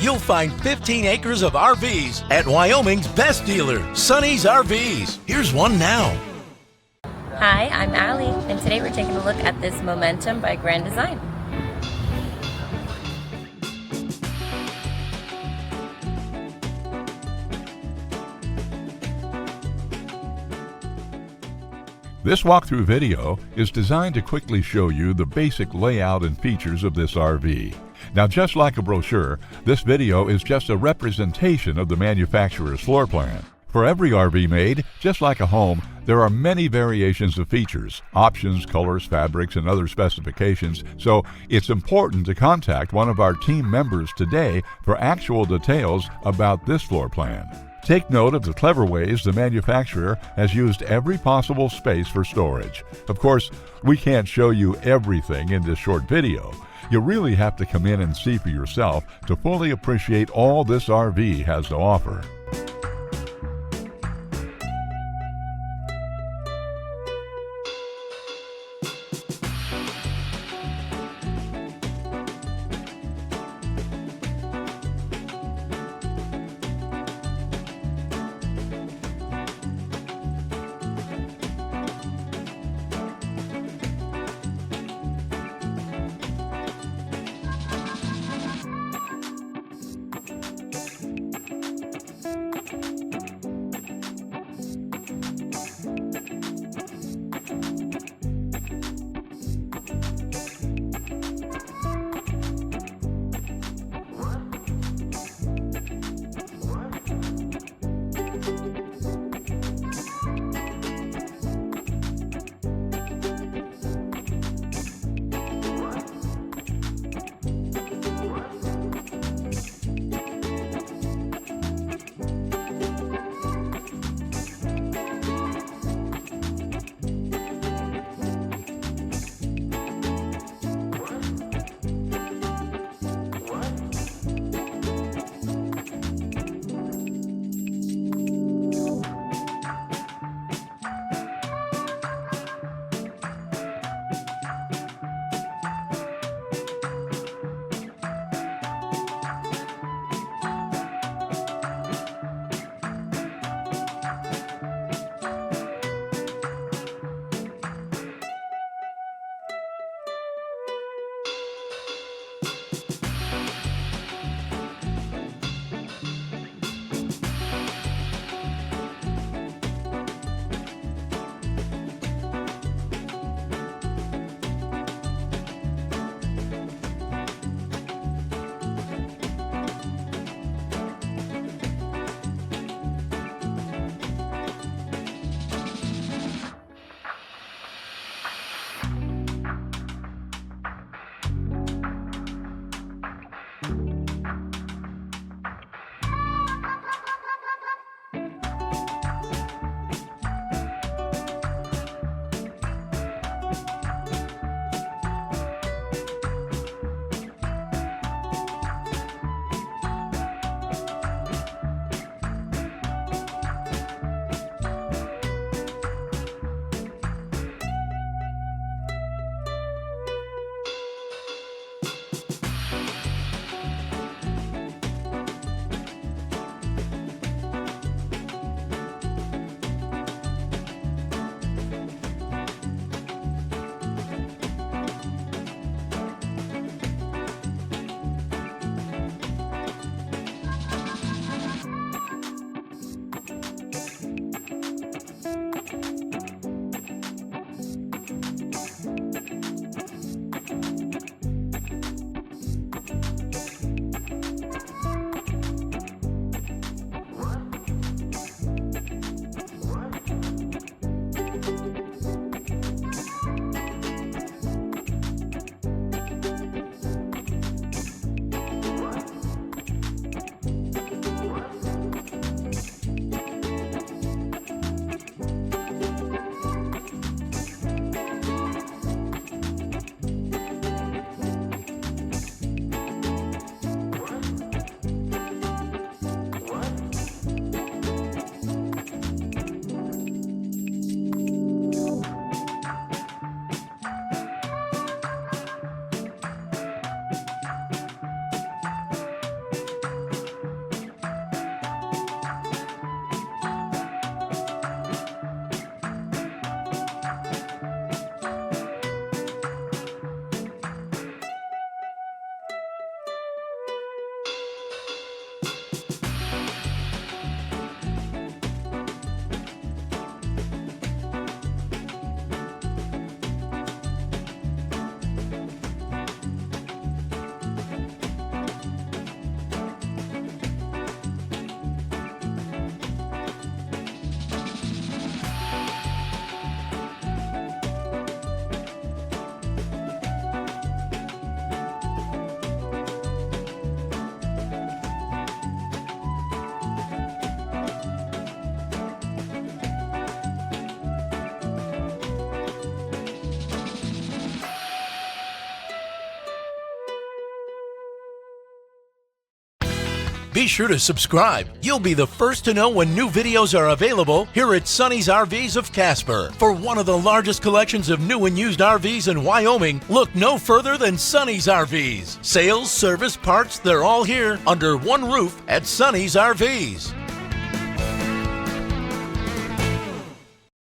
you'll find 15 acres of RVs at Wyoming's best dealer, Sonny's RVs. Here's one now. Hi, I'm Allie, and today we're taking a look at this Momentum by Grand Design. This walkthrough video is designed to quickly show you the basic layout and features of this RV. Now, just like a brochure, this video is just a representation of the manufacturer's floor plan. For every RV made, just like a home, there are many variations of features, options, colors, fabrics, and other specifications, so it's important to contact one of our team members today for actual details about this floor plan. Take note of the clever ways the manufacturer has used every possible space for storage. Of course, we can't show you everything in this short video. You really have to come in and see for yourself to fully appreciate all this RV has to offer. Be sure to subscribe. You'll be the first to know when new videos are available here at Sonny's RVs of Casper. For one of the largest collections of new and used RVs in Wyoming, look no further than Sonny's RVs. Sales, service, parts, they're all here under one roof at Sonny's RVs.